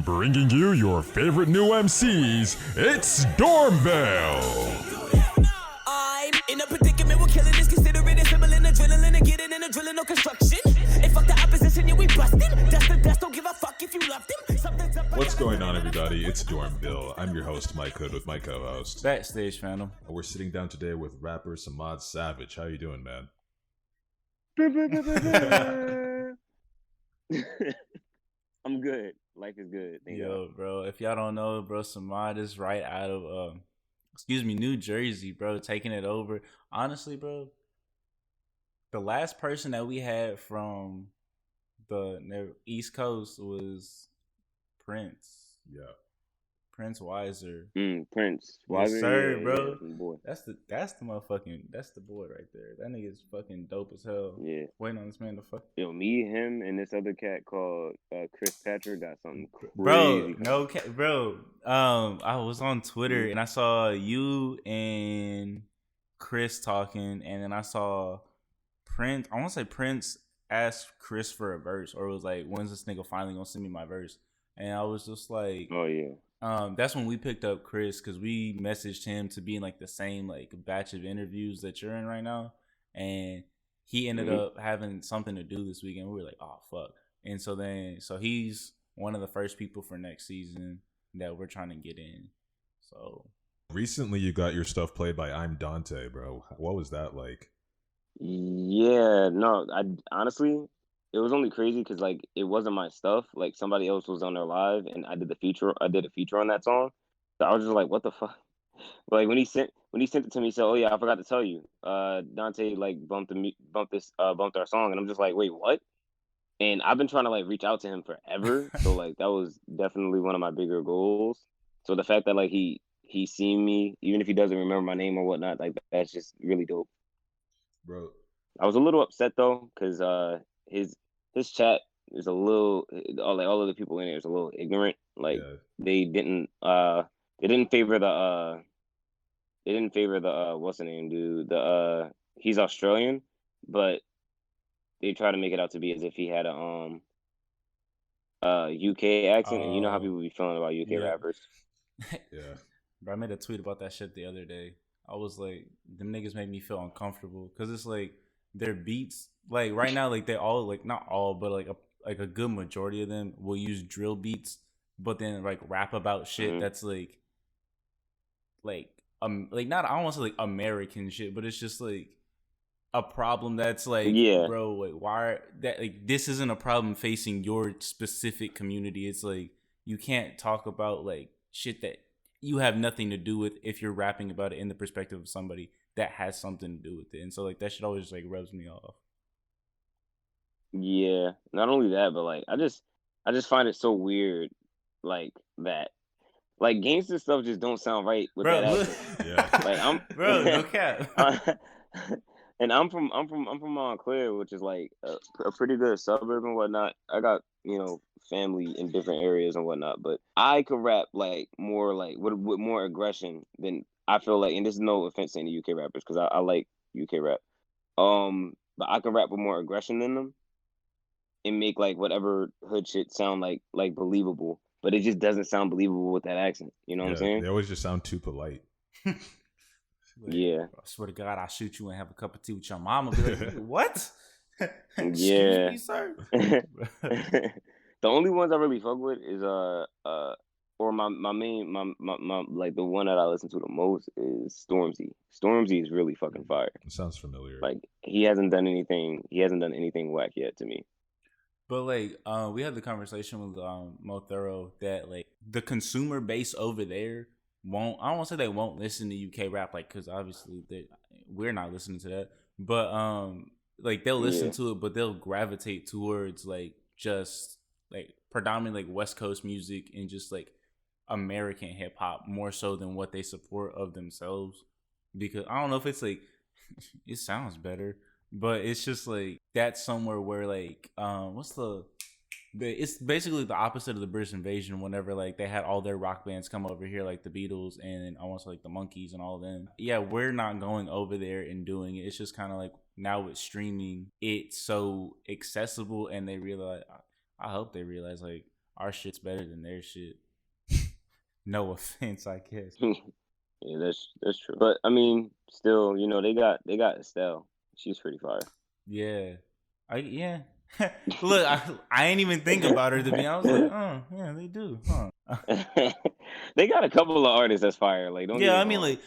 Bringing you your favorite new MCs, it's Dormville. I'm in a predicament, we're killing this, consider it a symbol in adrenaline and getting in a drilling, no construction. And fuck the opposition, yeah, we bustin'. Dust to dust, don't give a fuck if you love them. Something's up. What's going on, everybody? It's Dormville. I'm your host, Mike Hood, with my co-host Backstage Phantom. We're sitting down today with rapper Samad Savage. How you doing, man? I'm good. Life is good. Thank Yo, God. bro, if y'all don't know, bro, Samad is right out of, New Jersey, bro, taking it over. Honestly, bro, the last person that we had from the East Coast was Prince. Yeah. Prince Weiser. Prince. Yes, sir, yeah, bro. Yeah, boy. That's the motherfucking, that's the boy right there. That nigga's fucking dope as hell. Yeah. Waiting on this man to fuck. Yo, me, him, and this other cat called Chris Patrick got something crazy. Bro, no cat, bro. I was on Twitter and I saw you and Chris talking, and then I saw Prince. I want to say Prince asked Chris for a verse, or it was like, "When's this nigga finally gonna send me my verse?" And I was just like, "Oh yeah." That's when we picked up Chris, because we messaged him to be in like the same like batch of interviews that you're in right now, and he ended up having something to do this weekend. We were like, oh fuck. And so he's one of the first people for next season that we're trying to get in. So Recently, you got your stuff played by I'm Dante, bro. What was that like? Yeah, no, I honestly, it was only crazy because like it wasn't my stuff. Like somebody else was on their live, and I did a feature on that song. So I was just like, what the fuck? Like when he sent it to me, he said, "Oh yeah, I forgot to tell you, Dante like bumped our song," and I'm just like, wait, what? And I've been trying to like reach out to him forever, so like that was definitely one of my bigger goals. So the fact that like he seen me, even if he doesn't remember my name or whatnot, like that's just really dope, Bro. I was a little upset though, because his chat is a little, all of the people in it is a little ignorant. Like they didn't favor the what's the name, dude? He's Australian, but they try to make it out to be as if he had a UK accent, and you know how people be feeling about UK rappers. Yeah. Bro, I made a tweet about that shit the other day. I was like, them niggas made me feel uncomfortable, because it's like their beats, like right now, like they all, like not all, but like a good majority of them will use drill beats, but then like rap about shit that's like not, I don't want to say like American shit, but it's just like a problem that's like, bro, like why that, like this isn't a problem facing your specific community. It's like you can't talk about like shit that you have nothing to do with if you're rapping about it in the perspective of somebody that has something to do with it. And so like that shit always just like rubs me off. Yeah, not only that, but like I just find it so weird, like that, like gangster stuff just don't sound right with that accent. Yeah. Like I'm bro, no cap. And I'm from Montclair, which is like a pretty good suburb and whatnot. I got, family in different areas and whatnot, but I could rap like more like with more aggression than I feel like, and this is no offense to any UK rappers because I like UK rap. But I can rap with more aggression than them and make like whatever hood shit sound like believable, but it just doesn't sound believable with that accent. You know what I'm saying? They always just sound too polite. Like, yeah. I swear to God, I'll shoot you and have a cup of tea with your mama. Be like, what? Yeah. Excuse me, sir. The only ones I really fuck with is or my main like the one that I listen to the most is Stormzy. Stormzy is really fucking fire. It sounds familiar. Like he hasn't done anything whack yet to me. But like we had the conversation with Mo Thorough that like the consumer base over there won't, I don't want to say they won't listen to UK rap, like, because obviously we're not listening to that, but like they'll listen to it, but they'll gravitate towards like just like predominantly like West Coast music and just like American hip hop more so than what they support of themselves, because I don't know if it's like it sounds better, but it's just like that's somewhere where like it's basically the opposite of the British invasion, whenever like they had all their rock bands come over here, like the Beatles and almost like the Monkees and all of them. Yeah, we're not going over there and doing it. It's just kind of like now with streaming, it's so accessible, and they realize, I hope they realize, like, our shit's better than their shit. No offense, I guess. Yeah, that's true. But I mean, still, you know, they got Estelle. She's pretty fire. Yeah, yeah. Look, I ain't even think about her to be. I was like, oh yeah, they do, huh? They got a couple of artists that's fire. Like, don't. Yeah, I mean, like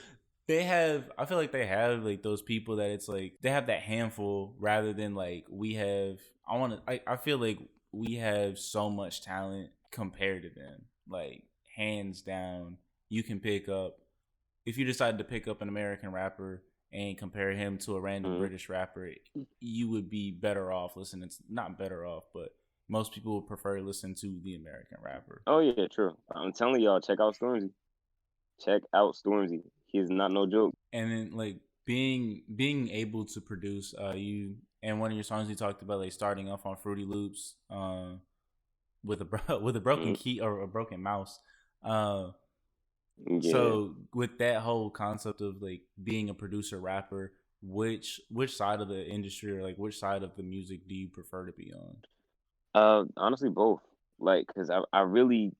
they have. I feel like they have like those people that it's like they have that handful rather than like we have. I feel like we have so much talent compared to them. Like hands down, you can pick up if you decide to pick up an American rapper and compare him to a random British rapper, you would be better off listening. Not better off, but most people would prefer listening to the American rapper. Oh yeah, true. I'm telling y'all, check out Stormzy. Check out Stormzy. He's not no joke. And then like being able to produce you and one of your songs you talked about like starting off on Fruity Loops with a broken key or a broken mouse. Yeah. So with that whole concept of like being a producer rapper, which side of the industry or like which side of the music do you prefer to be on? Honestly, both. Like, cause I really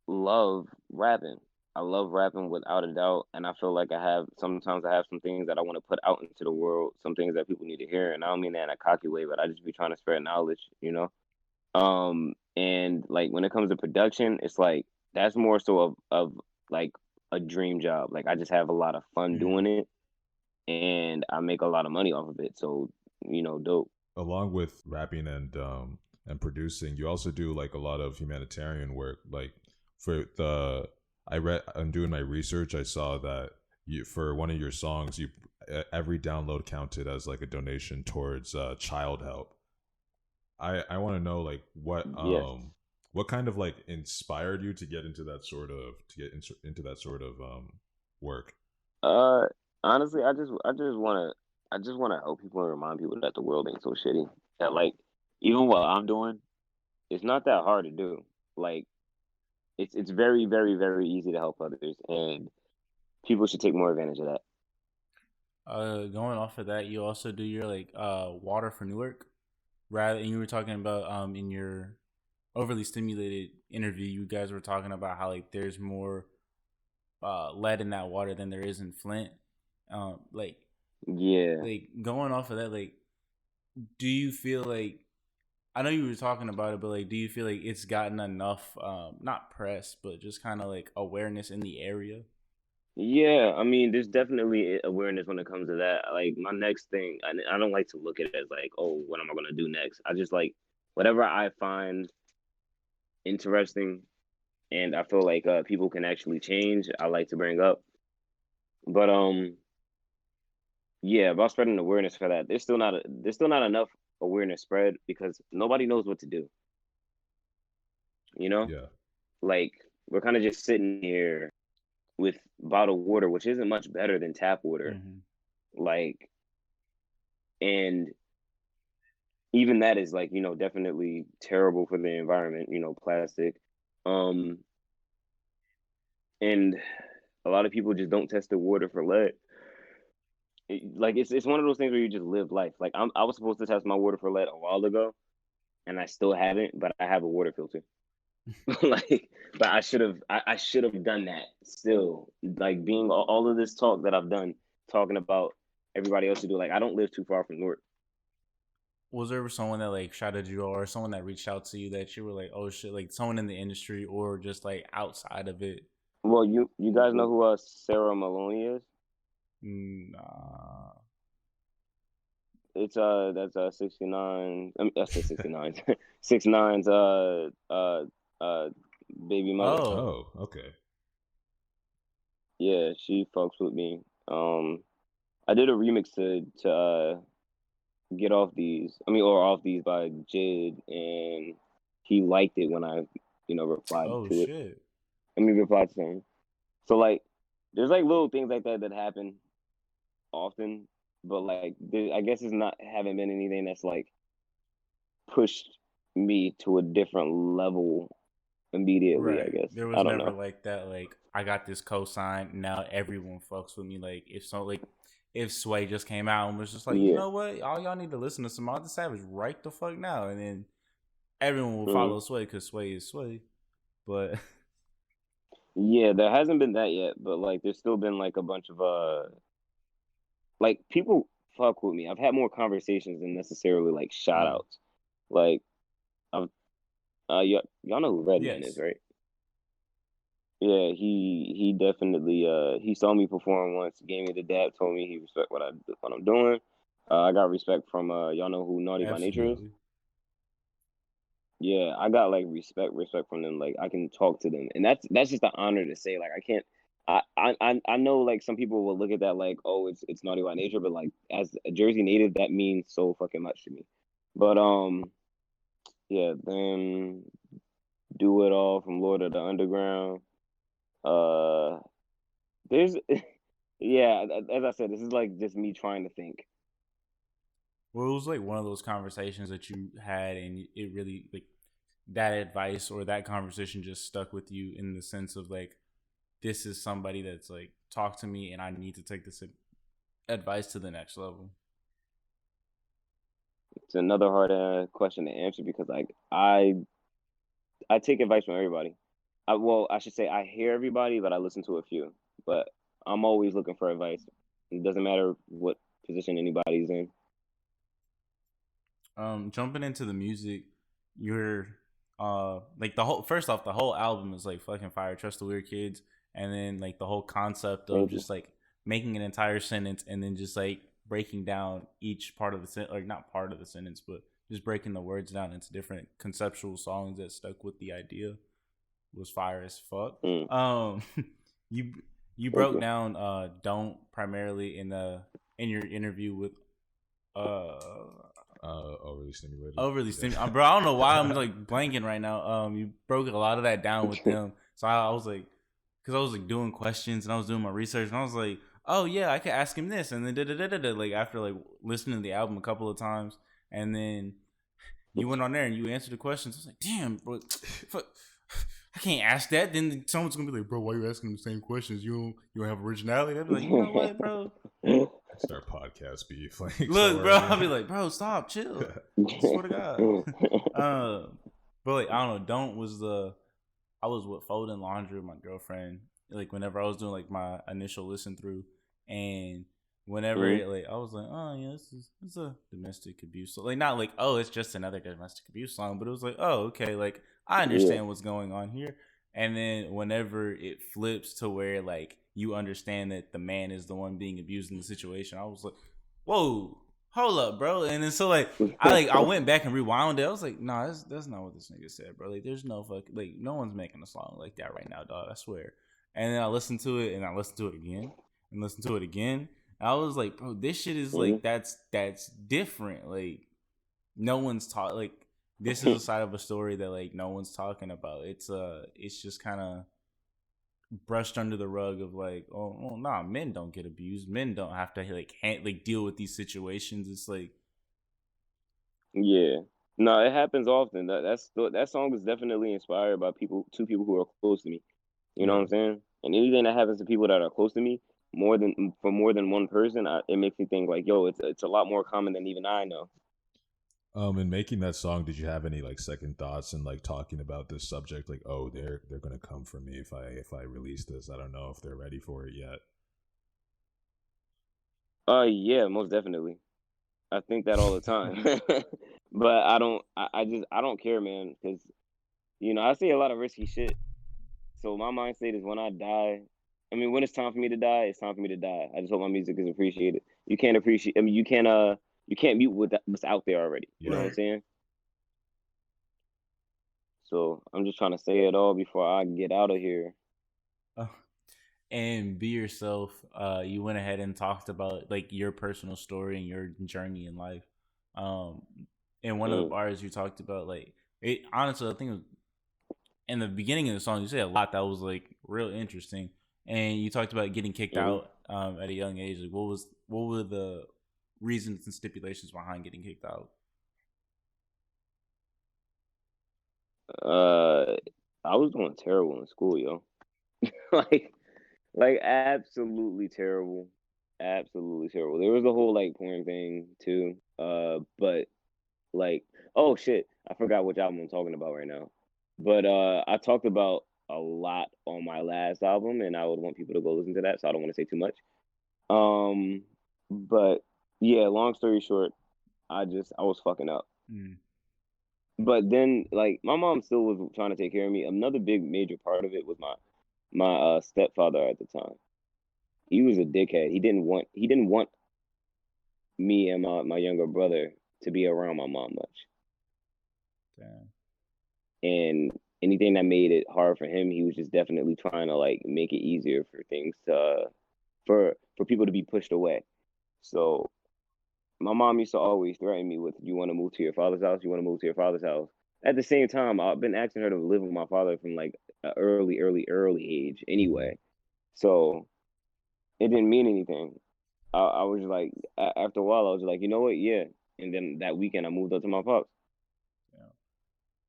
love rapping. I love rapping without a doubt, and I feel like sometimes I have some things that I want to put out into the world, some things that people need to hear, and I don't mean that in a cocky way, but I just be trying to spread knowledge, you know. And like when it comes to production, it's like that's more so of like a dream job. Like I just have a lot of fun doing it, and I make a lot of money off of it. So you know, dope. Along with rapping and producing, you also do like a lot of humanitarian work. Like I'm doing my research. I saw that for one of your songs, every download counted as like a donation towards child help. I want to know like what kind of like inspired you to get into that sort of work. Honestly, I just want to help people and remind people that the world ain't so shitty. That like even what I'm doing, it's not that hard to do. Like it's very, very, very easy to help others, and people should take more advantage of that. Going off of that, you also do your like water for Newark, and you were talking about in your overly stimulated interview, you guys were talking about how like there's more lead in that water than there is in Flint. Like going off of that, like, do you feel like, I know you were talking about it, but like, do you feel like it's gotten enough, not press, but just kind of like awareness in the area? Yeah, I mean, there's definitely awareness when it comes to that. Like my next thing, I don't like to look at it as like, oh, what am I gonna do next? I just like whatever I find interesting, and I feel like people can actually change. I like to bring up, but yeah, about spreading awareness for that. There's still not enough awareness spread because nobody knows what to do. You know? Yeah. Like we're kind of just sitting here with bottled water, which isn't much better than tap water. Mm-hmm. Like, and even that is like, you know, definitely terrible for the environment, you know, plastic. And a lot of people just don't test the water for lead. It's one of those things where you just live life. Like I was supposed to test my water for lead a while ago, and I still haven't. But I have a water filter. But I should have done that. Still, like being all of this talk that I've done, talking about everybody else to do. Like I don't live too far from Newark. Was there someone that like shouted you or someone that reached out to you that you were like, oh shit, like someone in the industry or just like outside of it? Well, you guys know who Sarah Maloney is? Nah. It's that's 69. That's 69. 6ix9ine's baby mother. Oh, okay. Yeah, she fucks with me. I did a remix to Get Off These. Or Off These by Jid, and he liked it when I, replied to it. Oh shit. Replied to him. So like, there's like little things like that happen often, but like, I guess haven't been anything that's like pushed me to a different level immediately. Right. I guess there was never like that. Like I got this cosign, now everyone fucks with me. Like if Sway just came out and was just like, you know what, all y'all need to listen to some Other Savage right the fuck now, and then everyone will follow Sway because Sway is Sway. But yeah, there hasn't been that yet, but like there's still been like a bunch of like people fuck with me. I've had more conversations than necessarily like shout outs. Like I've y'all know who Redman is, right? Yeah, he definitely he saw me perform once, gave me the dap, told me he respect what I'm doing. I got respect from y'all know who Naughty by Nature is? Yeah, I got like respect from them. Like I can talk to them, and that's just an honor to say. Like I can't. I know like some people will look at that like, oh, it's Naughty by Nature, but like as a Jersey native, that means so fucking much to me. But yeah, then Do It All from Lord of the Underground. There's yeah, as I said, this is like just me trying to think. Well, it was like one of those conversations that you had, and it really like that advice or that conversation just stuck with you in the sense of like, this is somebody that's like, talk to me, and I need to take this advice to the next level. It's another hard question to answer because like I take advice from everybody. I should say I hear everybody, but I listen to a few. But I'm always looking for advice. It doesn't matter what position anybody's in. Jumping into the music, you're like the whole album is like fucking fire. Trust the Weird Kids, and then like the whole concept of just like making an entire sentence and then just like breaking down each part of the sentence, like not part of the sentence, but just breaking the words down into different conceptual songs that stuck with the idea was fire as fuck. You broke down Don't primarily in your interview with Overly Stimulated. Bro, I don't know why I'm like blanking right now. You broke a lot of that down with them. So I was like, because I was like doing questions and I was doing my research and I was like, oh yeah, I could ask him this, and then like after like listening to the album a couple of times, and then you went on there and you answered the questions. I was like, damn, bro, fuck, I can't ask that. Then someone's gonna be like, bro, why are you asking the same questions? You don't have originality. I'd be like, you know what, bro? Start podcast beef. Like, look, bro, I'll be like, bro, stop, chill. I swear to God. But like, I don't know. I was with folding laundry with my girlfriend. Like whenever I was doing like my initial listen through, and whenever I was like, oh yeah, this is a domestic abuse. So like not like, oh, it's just another domestic abuse song, but it was like, oh, okay, like I understand what's going on here. And then whenever it flips to where like you understand that the man is the one being abused in the situation, I was like, whoa, hold up, bro. And then so like I went back and rewound it. I was like, nah, that's not what this nigga said, bro. Like there's no like no one's making a song like that right now, dog. I swear. And then I listened to it and I listened to it again and listened to it again. And I was like, bro, this shit is like that's different. Like no one's taught like this is a side of a story that like no one's talking about. It's just kind of brushed under the rug of like, oh nah, men don't get abused. Men don't have to like deal with these situations. It's like, yeah, no, it happens often. That song is definitely inspired by two people who are close to me. You know what I'm saying? And anything that happens to people that are close to me, more than one person, it makes me think like, yo, it's a lot more common than even I know. In making that song, did you have any like second thoughts and like talking about this subject? Like, oh, they're gonna come for me if I release this. I don't know if they're ready for it yet. Yeah, most definitely. I think that all the time, but I don't care, man, because I say a lot of risky shit. So my mindset is when I die, I mean, when it's time for me to die, it's time for me to die. I just hope my music is appreciated. You can't appreciate. I mean, you can't mute what's out there already. You know what I'm saying? So I'm just trying to say it all before I get out of here. And Be Yourself. You went ahead and talked about like your personal story and your journey in life. In one of the bars, you talked about like it. Honestly, I think it was in the beginning of the song. You said a lot that was like real interesting, and you talked about getting kicked out at a young age. Like, what were the reasons and stipulations behind getting kicked out? I was doing terrible in school, yo. like absolutely terrible. Absolutely terrible. There was a whole like porn thing too. But like, oh shit. I forgot which album I'm talking about right now. But I talked about a lot on my last album, and I would want people to go listen to that, so I don't want to say too much. But yeah, long story short, I was fucking up. Mm. But then, like, my mom still was trying to take care of me. Another big major part of it was my stepfather at the time. He was a dickhead. He didn't want me and my younger brother to be around my mom much. Damn. And anything that made it hard for him, he was just definitely trying to like make it easier for things to for people to be pushed away. So my mom used to always threaten me with, "You want to move to your father's house? You want to move to your father's house?" At the same time, I've been asking her to live with my father from like an early age anyway. So it didn't mean anything. I was just like, after a while, I was like, you know what? Yeah. And then that weekend, I moved up to my pops. Yeah.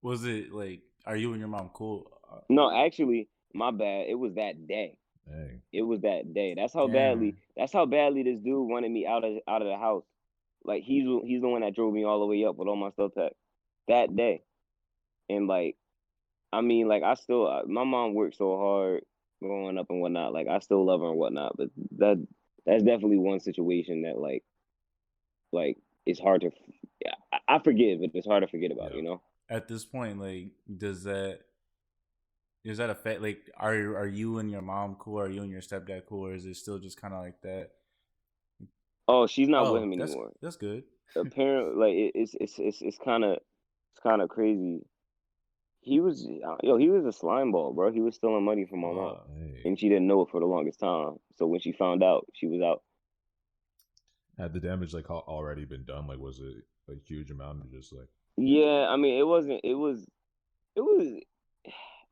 Was it like, are you and your mom cool? No, actually, my bad. It was that day. Dang. It was that day. That's how Damn. badly this dude wanted me out of the house. Like he's the one that drove me all the way up with all my stuff packed that day. And like, I mean, like my mom worked so hard growing up and whatnot. Like I still love her and whatnot, but that's definitely one situation that like it's hard to. I forgive, but it's hard to forget about. Yeah. You know. At this point, like, does that affect, like, are you and your mom cool? Are you and your stepdad cool? Or is it still just kind of like that? Oh, she's not with Oh, him anymore. that's good. Apparently, like it's kind of crazy. He was a slime ball, bro. He was stealing money from my mom, Hey. and she didn't know it for the longest time. So when she found out, she was out. Had the damage like already been done? Like, was it a huge amount or just like? Yeah, I mean, it wasn't. It was. I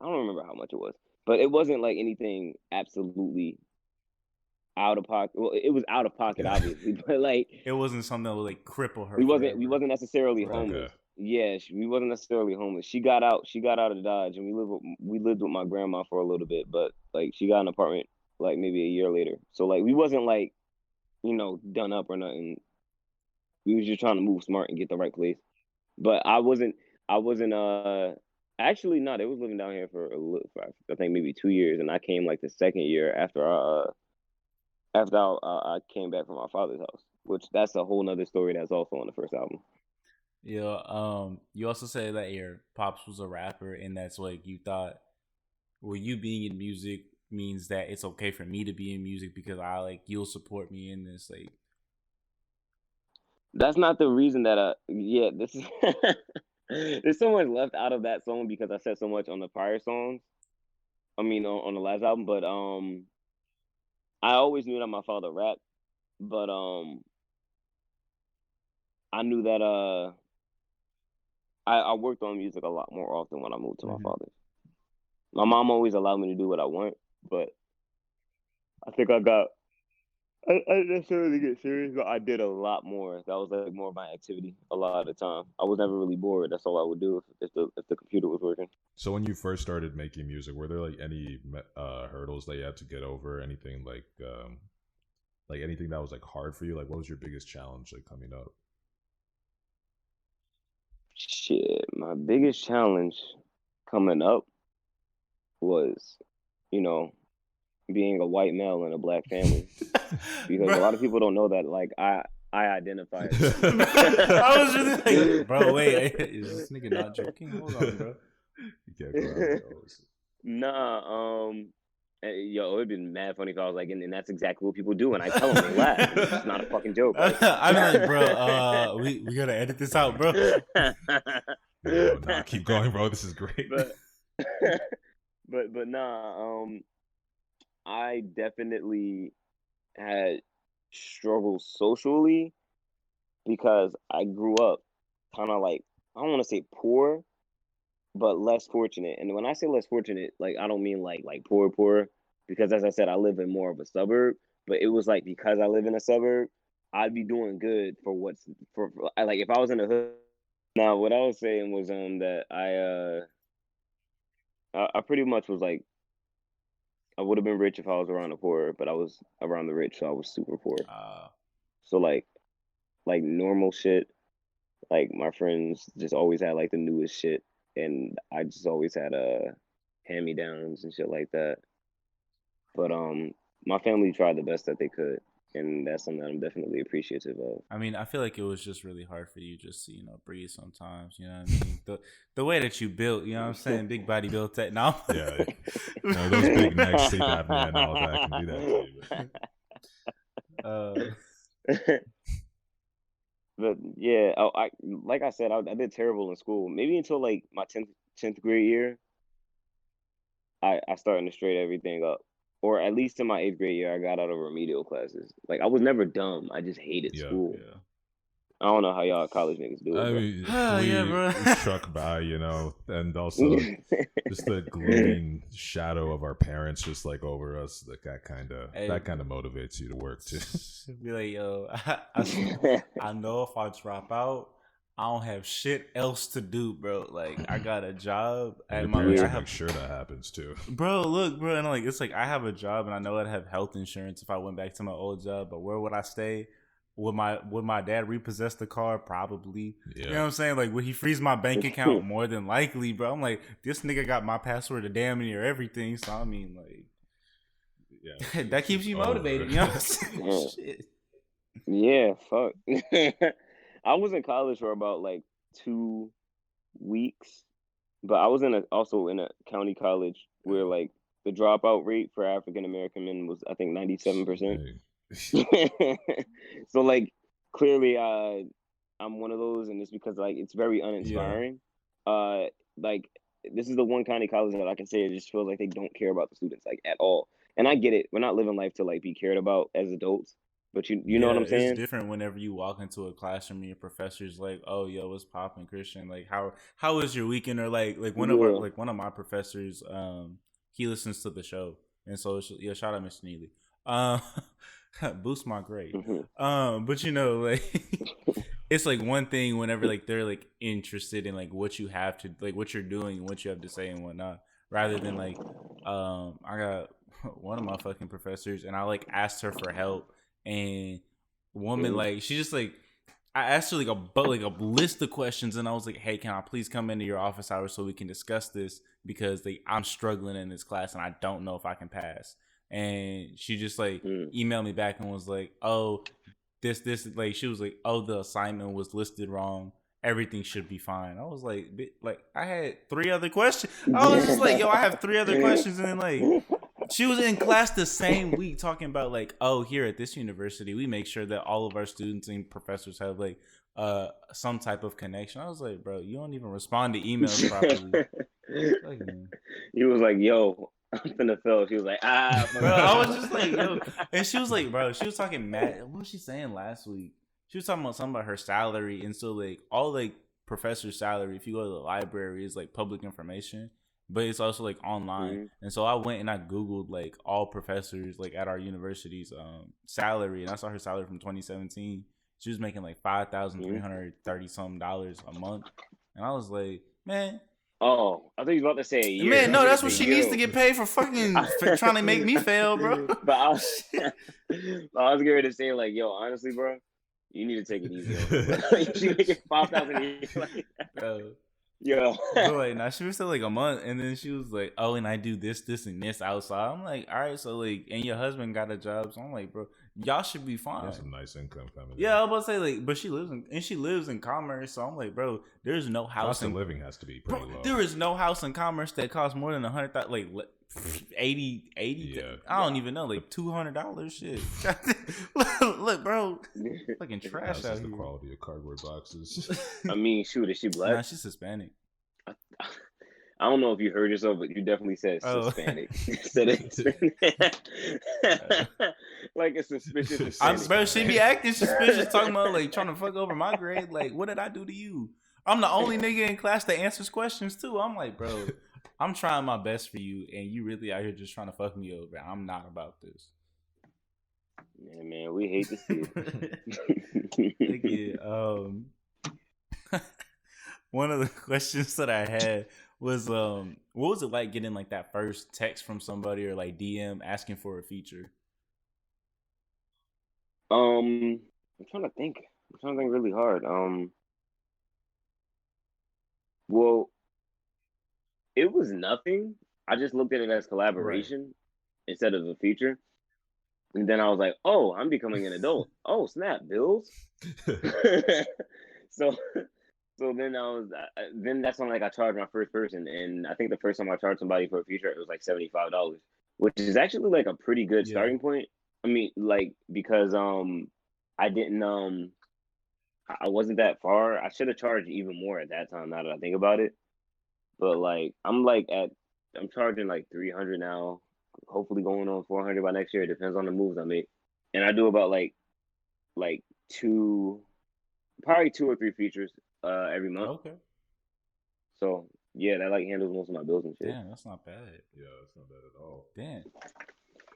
don't remember how much it was, but it wasn't like anything absolutely out of pocket. Well, it was out of pocket, Yeah. obviously, but like It wasn't something that would like cripple her. we forever. wasn't necessarily Right. homeless. Okay. Yeah, we wasn't necessarily homeless. She got out of Dodge, and we lived with my grandma for a little bit, but like she got an apartment like maybe a year later. So like we wasn't like done up or nothing. We was just trying to move smart and get the right place. But I wasn't actually no, they was living down here for I think maybe 2 years, and I came like the second year after I came back from my father's house, which that's a whole nother story that's also on the first album. Yeah. You also said that your pops was a rapper, and that's like you thought. Well, you being in music means that it's okay for me to be in music because you'll support me in this. Like, That's not the reason that this is there's so much left out of that song because I said so much on the prior songs. I mean on the last album, but I always knew that my father rapped, but I knew that I worked on music a lot more often when I moved to my father's. My mom always allowed me to do what I want, but I think I didn't necessarily get serious, but I did a lot more. That was like more of my activity a lot of the time. I was never really bored. That's all I would do if the computer was working. So when you first started making music, were there like any hurdles that you had to get over? Anything like anything that was like hard for you? Like, what was your biggest challenge like coming up? Shit, my biggest challenge coming up was, being a white male in a black family. Because a lot of people don't know that, like, I identify as I was really like, bro, wait, is this nigga not joking? Hold on, bro. You can't go out those. Nah, it'd been mad funny if I was like, and that's exactly what people do, and I tell them they laugh. It's not a fucking joke. Like. I'm like, bro, we gotta edit this out, bro. No, nah, keep going, bro. This is great. But nah, I definitely had struggles socially because I grew up kind of like, I don't want to say poor, but less fortunate. And when I say less fortunate, like I don't mean like poor, because as I said, I live in more of a suburb. But it was like because I live in a suburb, I'd be doing good for like if I was in the hood. Now, what I was saying was that I pretty much was like I would have been rich if I was around the poor, but I was around the rich, so I was super poor. So like normal shit, Like my friends just always had like the newest shit, and I just always had hand me downs and shit like that. But my family tried the best that they could, and that's something that I'm definitely appreciative of. I mean, I feel like it was just really hard for you just to, breathe sometimes, you know what I mean? The way that you built, you know what I'm saying? Big body built that. No. Yeah. Those big necks, sleep apnea and all that can do that to you. But yeah, I like I said, I did terrible in school. Maybe until like my 10th grade year, I started to straighten everything up. Or at least in my 8th grade year, I got out of remedial classes. Like I was never dumb. I just hated school. Yeah. I don't know how y'all college niggas do it. I mean, yeah, bro. we struck by, and also just the glooming shadow of our parents just like over us. Like that kind of motivates you to work too. Be like, yo, I know if I drop out, I don't have shit else to do, bro. Like I got a job And your parents make sure that happens too. Bro, look, bro, and like it's like I have a job and I know I'd have health insurance if I went back to my old job, but where would I stay? Would my dad repossess the car? Probably. Yeah. You know what I'm saying? Like, would he freeze my bank account? More than likely, bro. I'm like, this nigga got my password to damn near everything. So I mean, like, yeah, that keeps you motivated. You know what I'm saying? Shit. Yeah, fuck. I was in college for about like 2 weeks, but I was also in a county college where like the dropout rate for African American men was I think 97%. So like clearly I'm one of those, and it's because like it's very uninspiring. Like this is the one county college that I can say it just feels like they don't care about the students like at all. And I get it, we're not living life to like be cared about as adults, but you know what I'm saying? It's different whenever you walk into a classroom and your professor's like, oh yo, what's poppin', Christian? Like how was your weekend? Or like one of my professors, he listens to the show, and so shout out Mr. Neely. Boost my grade. But like it's like one thing whenever like they're like interested in like what you have to like what you're doing and what you have to say and whatnot, rather than like I got one of my fucking professors and I like asked her for help, and woman like she just like I asked her like a list of questions, and I was like, hey, can I please come into your office hours so we can discuss this, because I'm struggling in this class and I don't know if I can pass. And she just like emailed me back and was like, oh, this like she was like, oh, the assignment was listed wrong, everything should be fine. I was like I had 3 other questions. I was just like, yo, I have 3 other questions. And then like she was in class the same week talking about like, oh, here at this university we make sure that all of our students and professors have like some type of connection. I was like, bro, you don't even respond to emails properly. Like, He was like, yo, I'm finna fail. She was like, bro, I was just like, yo. And she was like, bro, she was talking mad. What was she saying last week? She was talking about something about her salary. And so like all like professor's salary, if you go to the library, is like public information, but it's also like online. And so I went and I Googled like all professors like at our university's salary, and I saw her salary from 2017. She was making like $5,330 something a month. And I was like, man. Oh, I thought you were about to say a year. Man, no, that's what she needs to get paid for fucking trying to make me fail, bro. But I was getting ready to say, like, yo, honestly, bro, you need to take it easy. She making $5,000 a year. Like, yo. Like, nah, she was still like a month, and then she was like, oh, and I do this, and this outside. I'm like, all right, so like, and your husband got a job, so I'm like, bro, y'all should be fine. That's some nice income coming. Yeah, I was about to say like, but she lives in Commerce, so I'm like, bro, there's no house. Cost of living has to be pretty low. There is no house in Commerce that costs more than $100,000, like 80. Yeah. I don't even know, like $200 shit. Look, bro, fucking trash out here. The quality of cardboard boxes. I mean, shoot, is she black? Nah, she's Hispanic. I don't know if you heard yourself, but you definitely said Hispanic. Said it. Like a suspicious Hispanic. Bro, she be acting suspicious, talking about like trying to fuck over my grade. Like, what did I do to you? I'm the only nigga in class that answers questions too. I'm like, bro, I'm trying my best for you, and you really out here just trying to fuck me over. I'm not about this. Yeah, man, we hate to see it. One of the questions that I had was, what was it like getting like that first text from somebody or like DM asking for a feature? I'm trying to think really hard. Well, it was nothing. I just looked at it as collaboration instead of a feature. And then I was like, oh, I'm becoming an adult. Oh, snap, bills. so so then then that's when like I charged my first person, and I think the first time I charged somebody for a feature, it was like $75, which is actually like a pretty good starting point. I mean, like, because I didn't I wasn't that far. I should have charged even more at that time, now that I think about it. But like I'm charging like 300 now, hopefully going on 400 by next year. It depends on the moves I make. And I do about like probably 2 or 3 features every month. Okay. So yeah, that like handles most of my bills and shit. Damn, that's not bad. Yeah, that's not bad at all. Damn.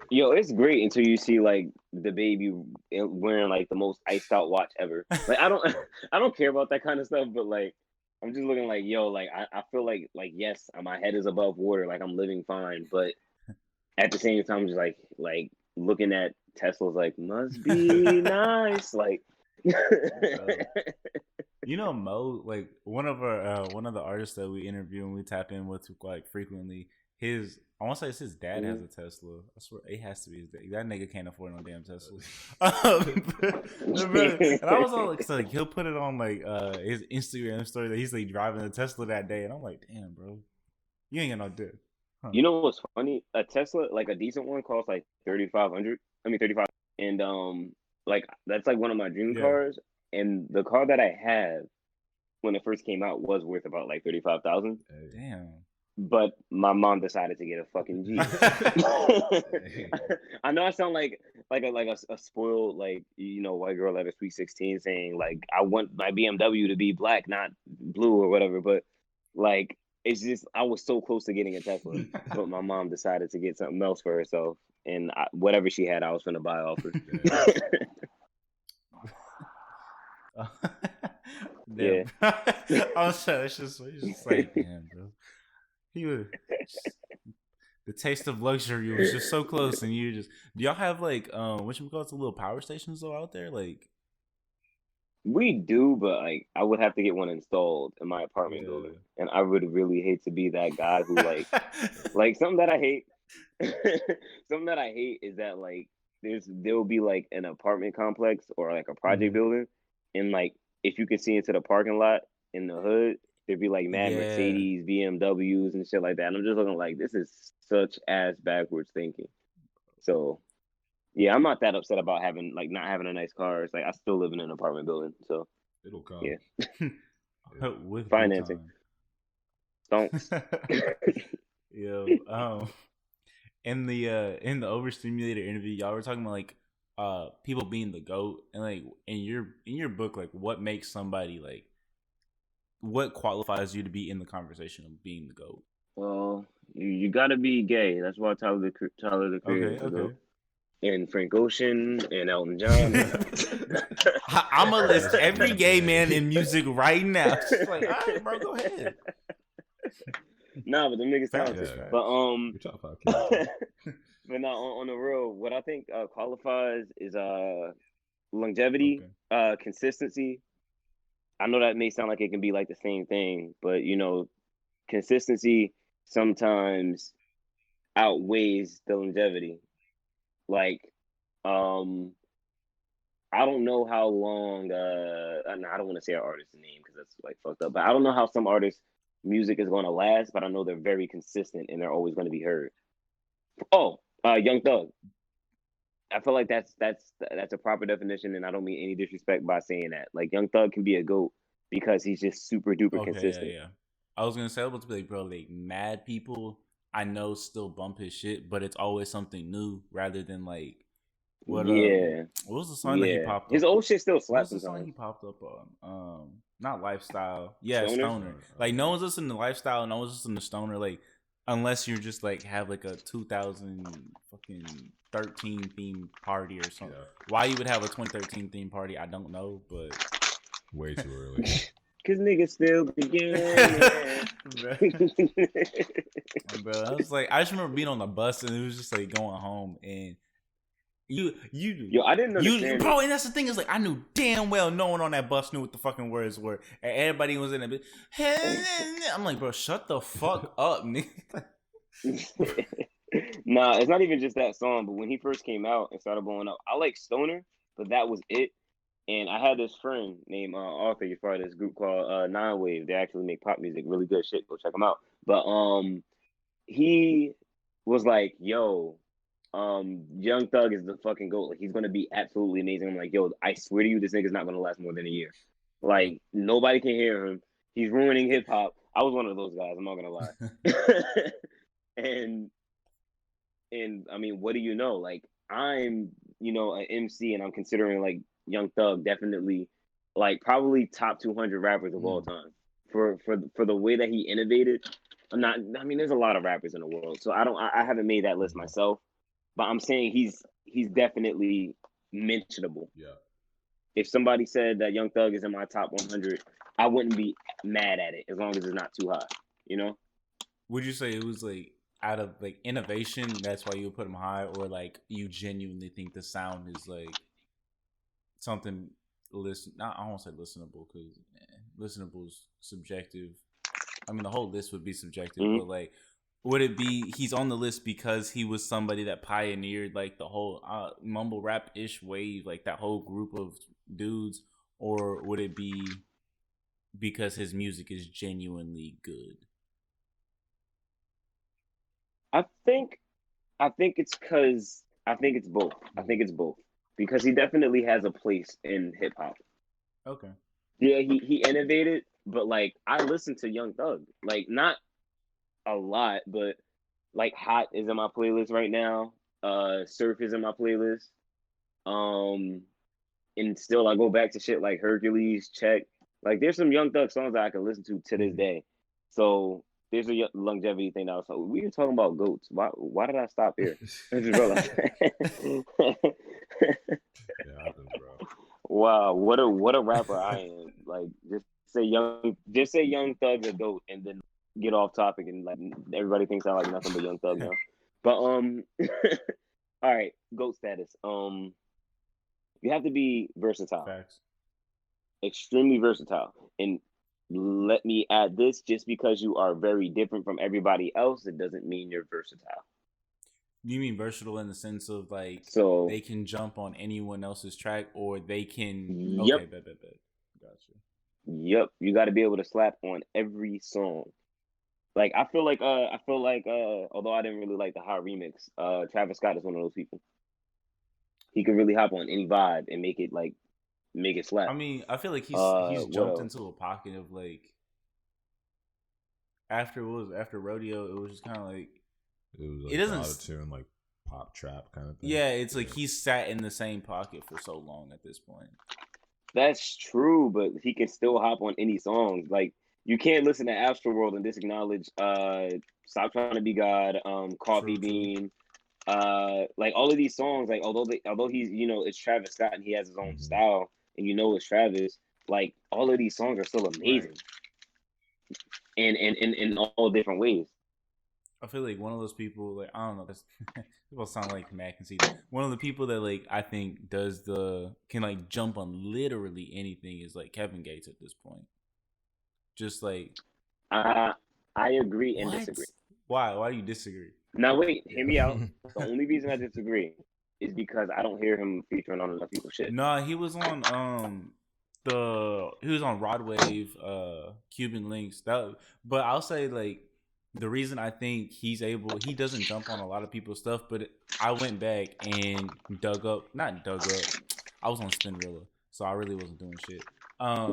Yo, it's great until you see like the baby wearing like the most iced out watch ever. Like I don't care about that kind of stuff, but like I'm just looking like, yo, like I feel like yes, my head is above water, like I'm living fine, but at the same time, just like looking at Tesla's like must be nice, like. You know, Mo, like one of the artists that we interview and we tap in with like frequently, I want to say it's his dad has a Tesla. I swear it has to be his dad. That nigga can't afford no damn Tesla. And I was all like, he'll put it on like his Instagram story that he's like driving a Tesla that day, and I'm like, damn, bro, you ain't got no dick. Huh. You know what's funny? A Tesla, like a decent one, costs like 3,500. I mean 35, and like that's like one of my dream cars. And the car that I have when it first came out was worth about like 35,000. Damn. But my mom decided to get a fucking Jeep. I know I sound like a spoiled, like, you know, white girl at a sweet 16 saying like I want my BMW to be black, not blue or whatever. But like it's just I was so close to getting a Tesla, but my mom decided to get something else for herself, and whatever she had, I was gonna buy off her. Yeah. I'm sorry, it's just like, damn, bro. He was the taste of luxury was just so close, and you just do y'all have like whatchamacallit's little power stations though out there? Like we do, but like I would have to get one installed in my apartment building, and I would really hate to be that guy who like something that I hate. Something that I hate is that like there'll be like an apartment complex or like a project building, and like if you can see into the parking lot in the hood, there'd be like mad Mercedes, BMWs, and shit like that. And I'm just looking like, this is such ass backwards thinking. So, yeah, I'm not that upset about not having a nice car. It's like I still live in an apartment building, so it'll come. Yeah, with financing. Don't. Yo, in the overstimulated interview, y'all were talking about like people being the GOAT, and like in your book, like what makes somebody like. What qualifies you to be in the conversation of being the GOAT? Well, you got to be gay. That's why Tyler the Creator. Okay. And Frank Ocean and Elton John. I'm gonna list every gay man in music right now. Just like, all right, bro, go ahead. Nah, but the niggas talented. Yeah, but but now on the real, what I think qualifies is longevity, consistency. I know that may sound like it can be like the same thing, but you know, consistency sometimes outweighs the longevity. Like, I don't know how long. I don't want to say an artist's name because that's like fucked up. But I don't know how some artists' music is going to last. But I know they're very consistent and they're always going to be heard. Oh, Young Thug. I feel like that's a proper definition, and I don't mean any disrespect by saying that. Like Young Thug can be a GOAT because he's just super duper consistent. Yeah. I was gonna say, I was about to be like, bro, like mad people I know still bump his shit, but it's always something new rather than like what was the song that he popped up? His old shit still slaps. What's the song he popped up on? Not Lifestyle. Yeah, Stoner. Like no one's listening to Lifestyle, no one's listening to Stoner, like unless you're just like have like a 2013 theme party or something. Yeah. Why you would have a 2013 theme party, I don't know, but way too early. Cause niggas still begin. Bro, I was like, I just remember being on the bus and it was just like going home, and Yo, I didn't understand bro, and that's the thing is like I knew damn well no one on that bus knew what the fucking words were, and everybody was in it. I'm like, bro, shut the fuck up, nigga. Nah, it's not even just that song. But when he first came out and started blowing up, I like Stoner, but that was it. And I had this friend named Arthur. He's part of this group called Nine Wave. They actually make pop music, really good shit. Go check them out. But he was like, "Yo, Young Thug is the fucking GOAT. Like, he's gonna be absolutely amazing." I'm like, "Yo, I swear to you, this nigga's not gonna last more than a year. Like, nobody can hear him. He's ruining hip hop." I was one of those guys. I'm not gonna lie. And I mean, what do you know? Like, I'm, an MC, and I'm considering like Young Thug definitely, like, probably top 200 rappers of all time for the way that he innovated. There's a lot of rappers in the world, so I haven't made that list myself, but I'm saying he's definitely mentionable. Yeah. If somebody said that Young Thug is in my top 100, I wouldn't be mad at it as long as it's not too high. Would you say it was like out of like innovation, that's why you would put him high, or like you genuinely think the sound is like something I don't want to say listenable, because listenable is subjective. I mean, the whole list would be subjective, but like, would it be he's on the list because he was somebody that pioneered like the whole mumble rap ish wave, like that whole group of dudes, or would it be because his music is genuinely good? I think it's because I think it's both. I think it's both because he definitely has a place in hip hop. Okay. Yeah, he innovated, but like I listen to Young Thug, like not a lot, but like Hot is in my playlist right now. Surf is in my playlist. And still I go back to shit like Hercules, Check. Like there's some Young Thug songs that I can listen to this day. So there's a longevity thing that I was like, we were talking about goats. Why did I stop here? I just realized. Yeah, happens, bro. Wow, what a rapper I am. Like just say Young Thug's a goat and then get off topic and like everybody thinks I like nothing but Young Thug now. But all right, GOAT status. You have to be versatile. Facts. Extremely versatile. And let me add this, just because you are very different from everybody else, it doesn't mean you're versatile. You mean versatile in the sense of like so they can jump on anyone else's track, or they can Yep. Okay, bet. Gotcha. Yep. You gotta be able to slap on every song. Like I feel like although I didn't really like the Hot remix, Travis Scott is one of those people. He can really hop on any vibe and make it slap. I mean, I feel like he's jumped into a pocket of like after Rodeo, it was just kind of like it was like it doesn't auto-tune, like pop trap kind of thing. Yeah, it's like he's sat in the same pocket for so long at this point. That's true, but he can still hop on any songs. Like you can't listen to Astroworld and disacknowledge Stop Trying to Be God, Coffee Bean. Like all of these songs, like although he's it's Travis Scott and he has his own style and it's Travis, like all of these songs are still amazing. Right. And in all different ways. I feel like one of those people, like I don't know, that's people sound like Mac and Conceited. One of the people that like I think can like jump on literally anything is like Kevin Gates at this point. Just like I agree and disagree. Why do you disagree? Now wait, hear me out. The only reason I disagree is because I don't hear him featuring on enough people's shit. No, he was on Rod Wave, Cuban Links. But I'll say like the reason I think he doesn't jump on a lot of people's stuff, but I went back and I was on Spinrilla, so I really wasn't doing shit. I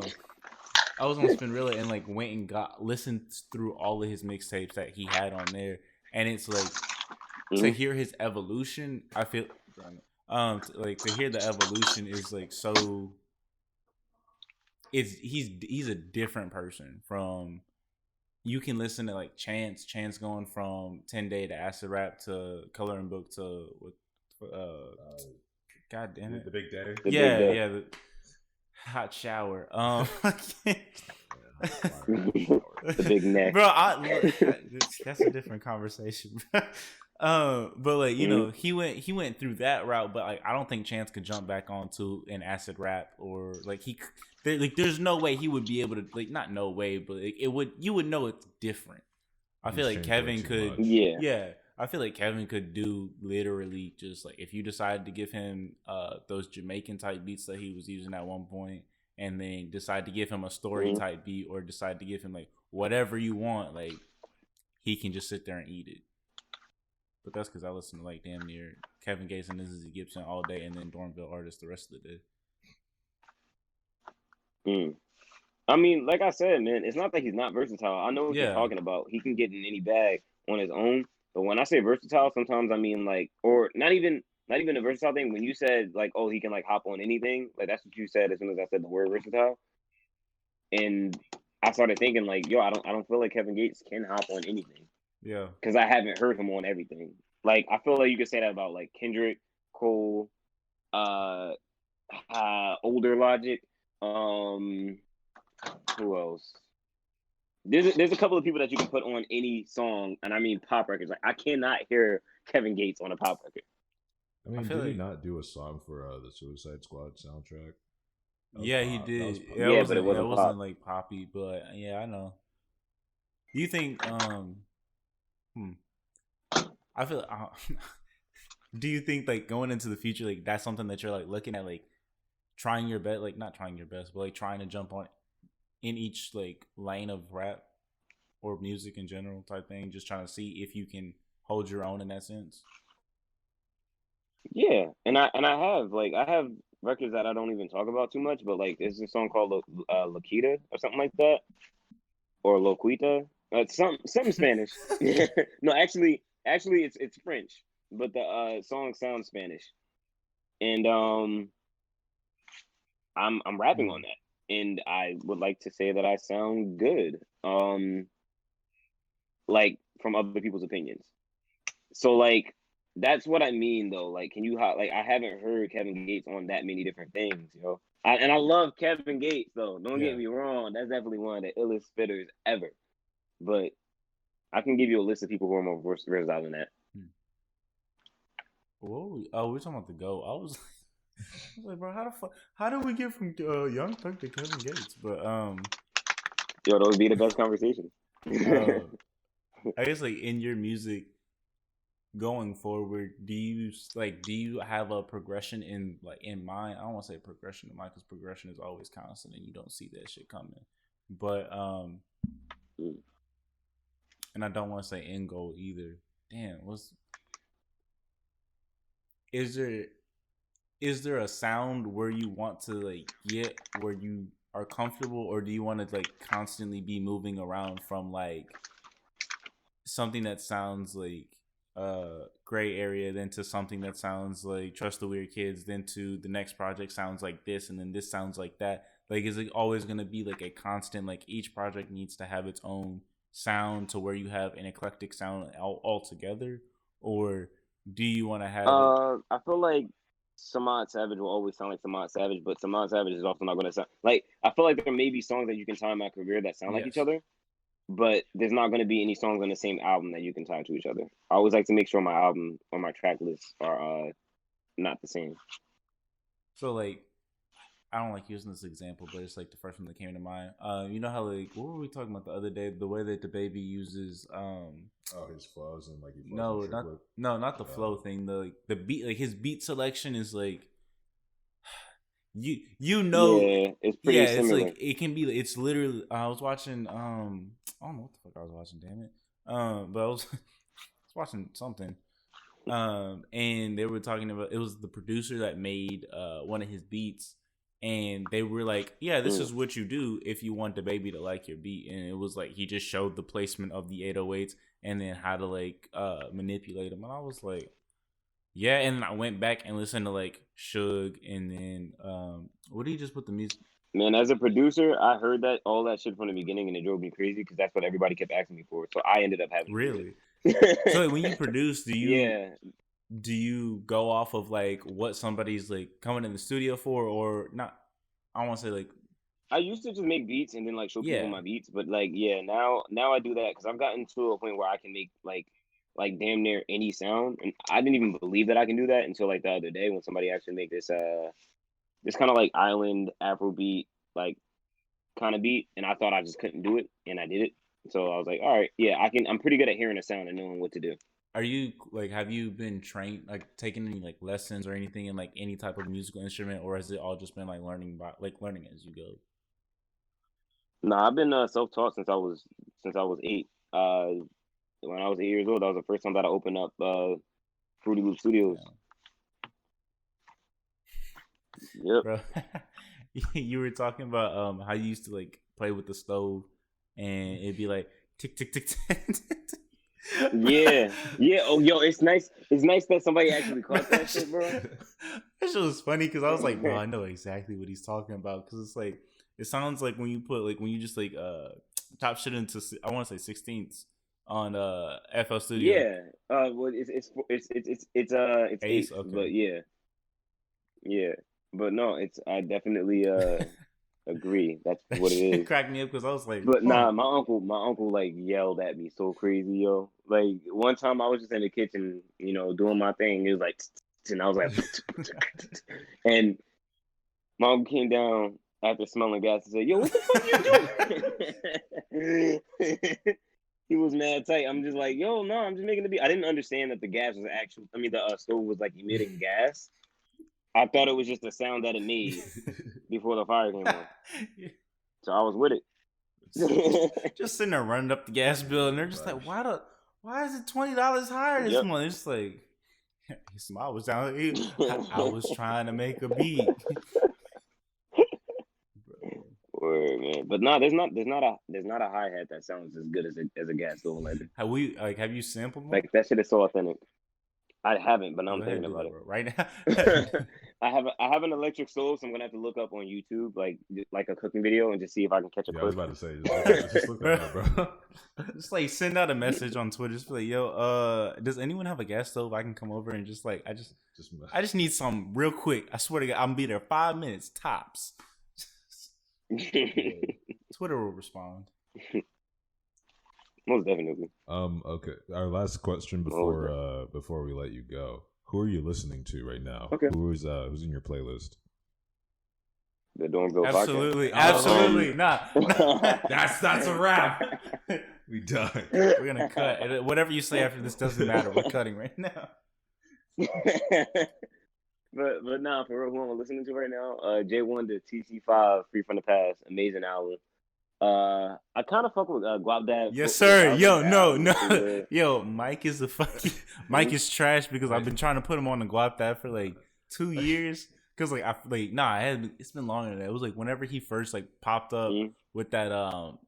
was on Spinrilla and like went and listened through all of his mixtapes that he had on there. And it's like to hear his evolution, I feel like to hear the evolution is like so. He's a different person from. You can listen to like Chance going from 10 Day to Acid Rap to Coloring Book to God damn it, The Big Day. The Hot Shower. The big neck, bro. That's a different conversation. But like you know, he went through that route, but like I don't think Chance could jump back onto an acid rap or like there's no way he would be able to like not no way, but like, you would know it's different. I feel like Kevin could, yeah. I feel like Kevin could do literally just like if you decided to give him those Jamaican type beats that he was using at one point, and then decide to give him a story type beat or decide to give him like whatever you want, like he can just sit there and eat it. But that's because I listen to like damn near Kevin Gates and Izzy Gibson all day, and then Dormville artists the rest of the day. I mean, like I said, man, it's not that he's not versatile. I know what you're talking about. He can get in any bag on his own. But when I say versatile, sometimes I mean like, or not even a versatile thing. When you said like, oh, he can like hop on anything, like that's what you said as soon as I said the word versatile. And I started thinking like, yo, I don't feel like Kevin Gates can hop on anything. Yeah. Because I haven't heard him on everything. Like I feel like you could say that about like Kendrick, Cole, Older Logic, who else? There's a couple of people that you can put on any song, and I mean pop records. Like I cannot hear Kevin Gates on a pop record. I mean, did he not do a song for the Suicide Squad soundtrack? Yeah, he did. But it wasn't like poppy, but yeah, I know. Do you think? I feel. Do you think like going into the future, like that's something that you're like looking at, like trying your best, like not trying your best, but like trying to jump on in each like lane of rap or music in general type thing, just trying to see if you can hold your own in that sense? Yeah, and I have records that I don't even talk about too much, but like there's a song called Loquita or something like that, or Loquita, something Spanish. No, actually it's French, but the song sounds Spanish, and I'm rapping on that. And I would like to say that I sound good, like from other people's opinions. So like that's what I mean though. Like, can you like I haven't heard Kevin Gates on that many different things, yo. And I love Kevin Gates though. Don't get me wrong. That's definitely one of the illest spitters ever. But I can give you a list of people who are more versatile than that. Whoa! Oh, we're talking about the GOAT. I was like, bro, how do we get from Young Thug to Kevin Gates? But yo, those would be the best conversations. I guess like in your music going forward, do you have a progression in mind? I don't want to say progression in mind because progression is always constant and you don't see that shit coming. But and I don't want to say end goal either. Damn, is there a sound where you want to like get where you are comfortable, or do you want to like constantly be moving around from like something that sounds like gray area, then to something that sounds like Trust the Weird Kids, then to the next project sounds like this, and then this sounds like that? Like, is it always going to be like a constant, like each project needs to have its own sound to where you have an eclectic sound all together, or do you want to have I feel like Samad Savage will always sound like Samad Savage, but Samad Savage is also not going to sound like, I feel like there may be songs that you can tie in my career that sound like each other, but there's not going to be any songs on the same album that you can tie to each other. I always like to make sure my album or my track lists are not the same. So like, I don't like using this example, but it's like the first one that came to mind. You know how like, what were we talking about the other day? The way that the baby uses his flows and like he flows not the flow thing. The beat, like his beat selection is like you know it's pretty similar. It's like it can be. It's literally. I was watching. I don't know what the fuck I was watching. Damn it. But I was watching something. And they were talking about, it was the producer that made one of his beats. And they were like, yeah, this is what you do if you want the baby to like your beat. And it was like, he just showed the placement of the 808s and then how to like manipulate them. And I was like, yeah. And then I went back and listened to like Suge and then what did he just put the music? Man, as a producer, I heard all that shit from the beginning and it drove me crazy because that's what everybody kept asking me for. So I ended up having really. So like, when you produce, do you go off of like what somebody's like coming in the studio for, or not? I don't want to say like, I used to just make beats and then like show people my beats, but like now I do that because I've gotten to a point where I can make like like damn near any sound, and I didn't even believe that I can do that until like the other day when somebody actually made this this kind of like island Afrobeat like kind of beat, and I thought I just couldn't do it, and I did it. So I was like, all right, yeah, I can. I'm pretty good at hearing a sound and knowing what to do. Are you like, have you been trained, like taking any like lessons or anything in like any type of musical instrument, or has it all just been like learning as you go? No, I've been self-taught since I was 8. When I was 8 years old, that was the first time that I opened up Fruity Loop Studios. Yep. Bro, you were talking about how you used to like play with the stove, and it'd be like tick tick tick tick. Yeah. Oh, yo, it's nice. It's nice that somebody actually caught that shit, bro. That shit was funny because I was like, bro, I know exactly what he's talking about, because it's like, it sounds like when you put like, when you just like top shit into, I want to say 16ths on FL Studio. Yeah. Well, it's 8, okay. but yeah. But no, I definitely agree. That's what it is. It cracked me up because I was like, but nah, my uncle like yelled at me so crazy, yo. Like one time I was just in the kitchen, you know, doing my thing. It was like, and I was like, and my uncle came down after smelling gas and said, "Yo, what the fuck you doing?" He was mad tight. I'm just like, "Yo, no, I'm just making the beat." I didn't understand that the gas was the stove was like emitting gas. I thought it was just the sound that it made before the fire came on. So I was with it. Just sitting there running up the gas bill, and they're just like, why is it $20 higher this month? It's like, I was down. I was trying to make a beat. Word, man. But no, there's not a hi-hat that sounds as good as a gas stove lighter. Have you sampled one? Like that shit is so authentic. I haven't, but now I'm thinking about it right now. I have an electric stove, so I'm gonna have to look up on YouTube like a cooking video and just see if I can catch a clip. I was about to say, just look that up, bro. Just like send out a message on Twitter, just be like, yo, does anyone have a gas stove? I can come over and just like, I just need some real quick. I swear to God, I'm gonna be there 5 minutes tops. Twitter will respond. Most definitely. Okay. Our last question before we let you go. Who are you listening to right now? Okay. Who's in your playlist? The Dormville Absolutely. podcast. Absolutely. Nah. That's a wrap. We done. We're gonna cut. Whatever you say after this doesn't matter. We're cutting right now. But nah, for real, who I'm listening to right now, J1 to TC5, Free from the Past, amazing album. I kind of fuck with Guap. Yes, sir. Yo, no. Yo, Mike is Mike is trash because I've been trying to put him on the Guap for like 2 years. Cause it's been longer than that. It was like whenever he first like popped up with that I'm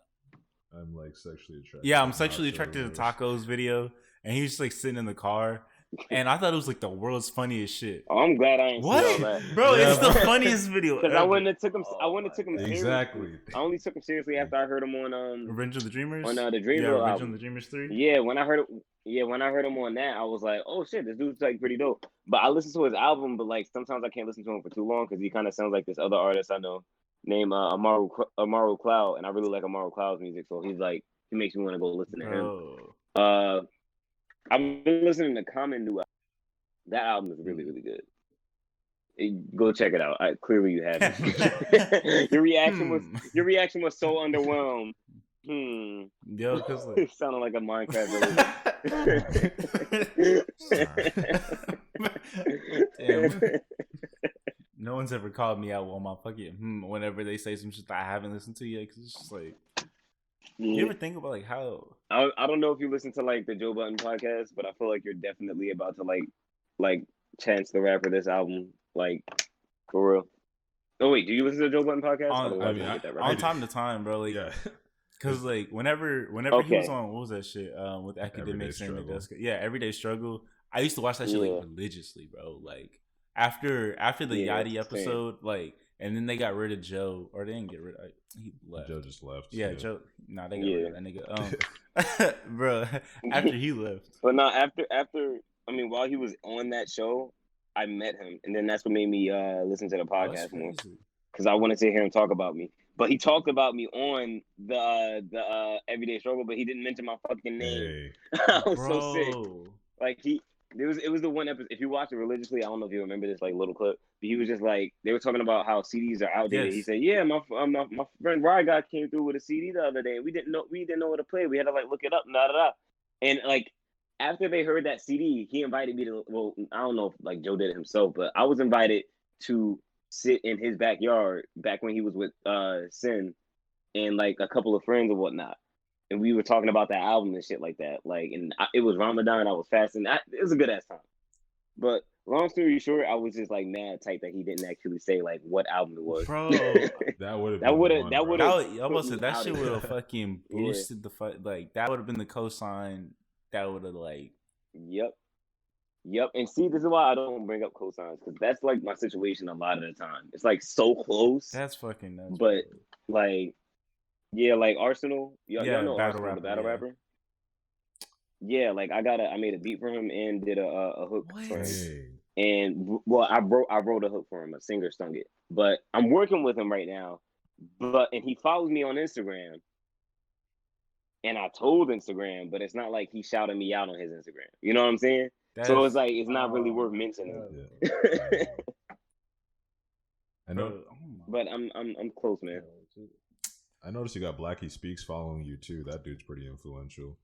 like sexually attracted. Yeah, I'm sexually attracted to tacos video, and he was just like sitting in the car. And I thought it was like the world's funniest shit. Oh, I'm glad I ain't seen all that. Bro, it's the funniest video. Because I wouldn't have took him seriously. Exactly. I only took him seriously after I heard him on Revenge of the Dreamers? On the Dreamville Revenge album. of the Dreamers 3? Yeah, when I heard him on that, I was like, oh shit, this dude's like pretty dope. But I listened to his album, but like sometimes I can't listen to him for too long because he kind of sounds like this other artist I know named Amaru Cloud, and I really like Amaru Cloud's music, so he makes me want to go listen to him. I've been listening to Common new album. That album is really, really good. Go check it out. Clearly you haven't. Your reaction was so underwhelmed. Yo, because like... it sounded like a Minecraft Damn. No one's ever called me out on my fucking whenever they say some shit that I haven't listened to yet. Because it's just like, you ever think about like how? I don't know if you listen to like the Joe Budden podcast, but I feel like you're definitely about to like Chance the Rapper this album, like for real. Oh wait, do you listen to the Joe Budden podcast? On time to time, bro. Like, yeah. Cause like whenever he was on, what was that shit? With Academics and Everyday Struggle. I used to watch that shit like religiously, bro. Like after the Yachty episode, like, and then they got rid of Joe, or they didn't get rid of. He left. Joe just left. Yeah, Joe. Nah, they got rid of that nigga. Bro, after he left. But no, after. I mean, while he was on that show, I met him, and then that's what made me listen to the podcast more, because I wanted to hear him talk about me. but he talked about me on the Everyday Struggle, but he didn't mention my fucking name. Hey. I was so Bro. sick. Like it was the one episode. If you watch it religiously, I don't know if you remember this like little clip, but he was just like they were talking about how CDs are outdated. Yes. He said, "Yeah, my friend Rye guy came through with a CD the other day. We didn't know what to play. We had to like look it up, and like after they heard that CD, he invited me to. Well, I don't know if like Joe did it himself, but I was invited to sit in his backyard back when he was with Sin and like a couple of friends and whatnot. And we were talking about that album and shit like that. Like, and it was Ramadan. I was fasting. It was a good ass time. But long story short, I was just like mad tight that he didn't actually say like what album it was. Bro, That would have that shit would have fucking boosted the like that would have been the cosign that would have like. Yep. And see, this is why I don't bring up cosigns because that's like my situation a lot of the time. It's like so close. That's fucking nuts. But like. Yeah, like Arsenal. Y'all know battle Arsenal, the battle rapper. Yeah, like I made a beat for him and did a hook for him. And well, I wrote a hook for him. A singer sung it, but I'm working with him right now. And he follows me on Instagram, and I told Instagram, but it's not like he shouted me out on his Instagram. You know what I'm saying? So it's like it's not really worth mentioning. Yeah. I know, but I'm close, man. I noticed you got Blackie Speaks following you too. That dude's pretty influential.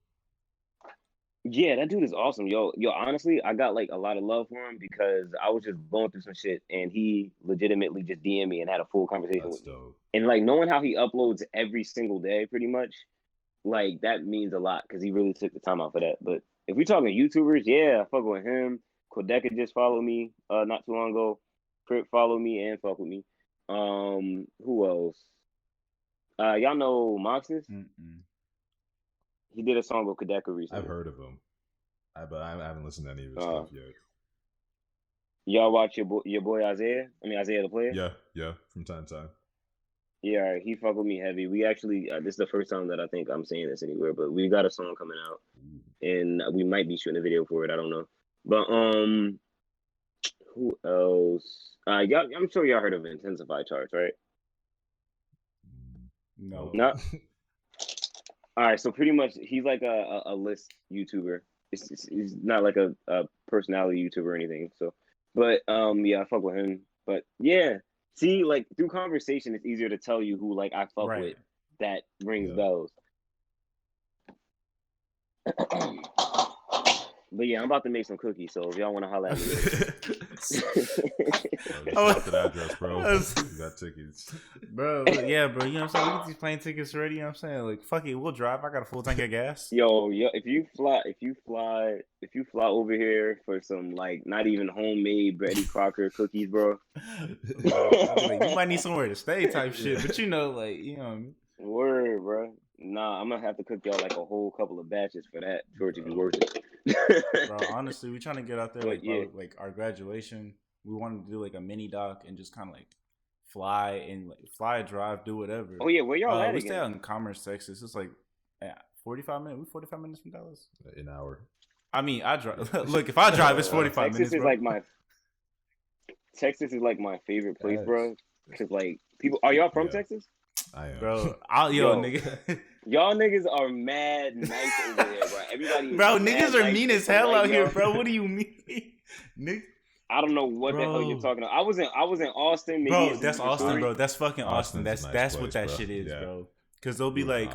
Yeah, that dude is awesome. Yo, honestly, I got like a lot of love for him because I was just going through some shit and he legitimately just DM'd me and had a full conversation with me. And like knowing how he uploads every single day pretty much, like that means a lot because he really took the time out for that. But if we're talking YouTubers, yeah, I fuck with him. Kodeka just followed me not too long ago. Crip followed me and fuck with me. Who else? Y'all know Moxus? He did a song with Kodeka recently. I've heard of him, but I haven't listened to any of his stuff yet. Y'all watch your boy Isaiah? I mean Isaiah the Player? Yeah, from time to time. Yeah, he fuck with me heavy. We actually, this is the first time that I think I'm saying this anywhere, but we got a song coming out, and we might be shooting a video for it. I don't know, but who else? Y'all, I'm sure y'all heard of Intensify Charts, right? No. Not. All right, so pretty much he's like a list YouTuber. He's not like a personality YouTuber or anything. So, but yeah, I fuck with him. But yeah, see, like through conversation, it's easier to tell you who like I fuck with that rings bells. But yeah, I'm about to make some cookies, so if y'all want to holler at me. Got the address, bro. You got tickets. Bro, yeah, bro. You know what I'm saying? We get these plane tickets ready, you know what I'm saying? Like, fuck it, we'll drive. I got a full tank of gas. Yo, if you fly over here for some like not even homemade Betty Crocker cookies, bro. Like, you might need somewhere to stay type shit, but you know, like, you know what I mean? Word, bro. Nah, I'm gonna have to cook y'all like a whole couple of batches for that for it to be worth it. Bro, honestly, we trying to get out there like our graduation. We wanted to do like a mini doc and just kind of like fly, drive, do whatever. Oh yeah, where y'all at? We stay out in Commerce, Texas. It's like 45 minutes. We 45 minutes from Dallas. An hour. I mean, I drive. Look, if I drive, it's 45 minutes. Texas is like my favorite place, bro. Because like people, are y'all from Texas? I am, bro. Nigga. Y'all niggas are mad nice over there, bro. Everybody, bro. Niggas are mean as hell out here, bro. What do you mean, Nick? I don't know what the hell you're talking about. I was in Austin, maybe bro. That's Austin, bro. That's fucking Austin. That's place, what that shit is, bro. Because they'll be like,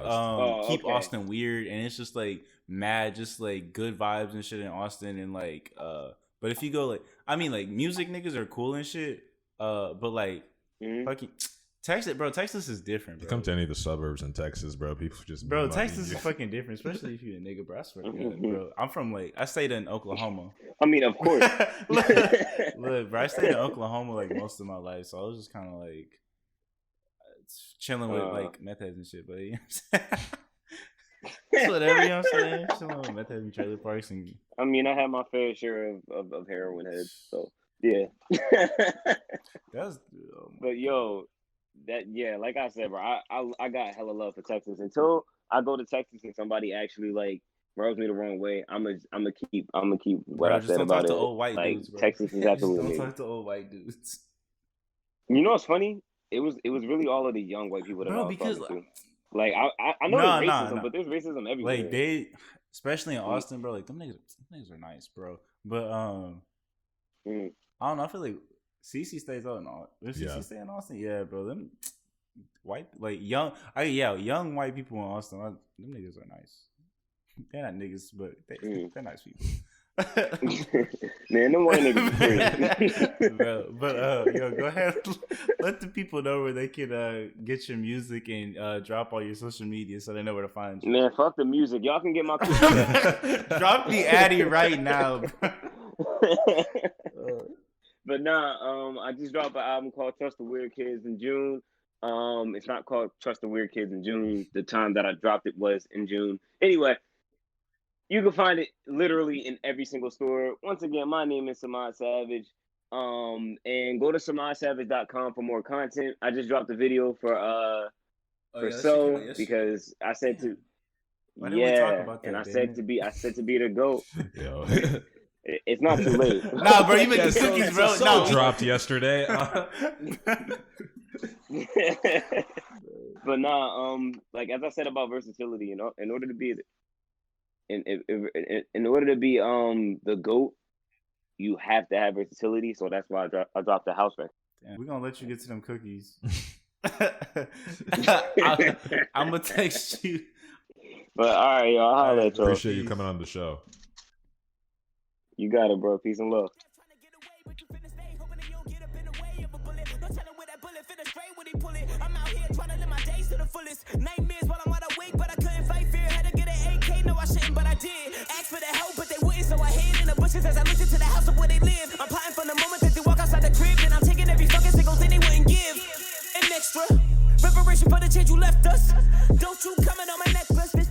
keep Austin weird, and it's just like mad, just like good vibes and shit in Austin, and like, but if you go like, I mean, like music niggas are cool and shit, but like, fucking. Texas, bro. Texas is different, bro. You come to any of the suburbs in Texas, bro. People just Texas is fucking different, especially if you're a nigga, bro. I swear to God, bro. I'm from like I stayed in Oklahoma. I mean, of course. Look, bro. I stayed in Oklahoma like most of my life, so I was just kind of like chilling with like meth heads and shit. But you know what I'm saying? Whatever, you know what I'm saying? Chilling with meth heads and trailer parks and. I mean, I had my fair share of heroin heads, so yeah. But yo. Like I said, bro, I got hella love for Texas. Until I go to Texas and somebody actually like rubs me the wrong way, I'm gonna keep what bro, I said about it. Old white like dudes, bro. Texas is absolutely. Don't talk to old white dudes. You know what's funny? it was really all of the young white people that Bro, I was because talking to. Like I know there's racism, but there's racism everywhere. Like they, especially in Austin, bro. Like them niggas are nice, bro. But I don't know. I feel like CC stays out in Austin. Does CC stay in Austin? Yeah, bro. Them white, like young white people in Austin. Them niggas are nice. They're not niggas, but they're nice people. Man, them white niggas crazy. But yo, go ahead. Let the people know where they can get your music and drop all your social media so they know where to find you. Man, fuck the music. Y'all can get my drop the Addy right now. But nah, I just dropped an album called Trust the Weird Kids in June. It's not called Trust the Weird Kids in June. The time that I dropped it was in June. Anyway, you can find it literally in every single store. Once again, my name is Samad Savage. And go to SamadSavage.com for more content. I just dropped a video for because I said to Why didn't we talk about that, and I said to be the GOAT. Yo. It's not too late. Nah, bro, you make the cookies, bro. No, dropped yesterday. But nah, like as I said about versatility, you know, in order to be the GOAT, you have to have versatility. So that's why I dropped the house record. We're gonna let you get to them cookies. I'm gonna text you. But all right, y'all, I'll holler at y'all. Appreciate you coming on the show. You got it, bro. Peace and love. I'm out here trying to live my days to the fullest. Nightmares while I'm out awake, but I couldn't fight fear. Had to get an AK, no I shouldn't, but I did. Asked for the help, but they wouldn't, so I hid in the bushes as I looked into the house of where they live. I'm plotting from the moment that they walk outside the crib, and I'm taking every fucking single thing they wouldn't give. An extra reparation for the change you left us. Don't you coming on my necklace? This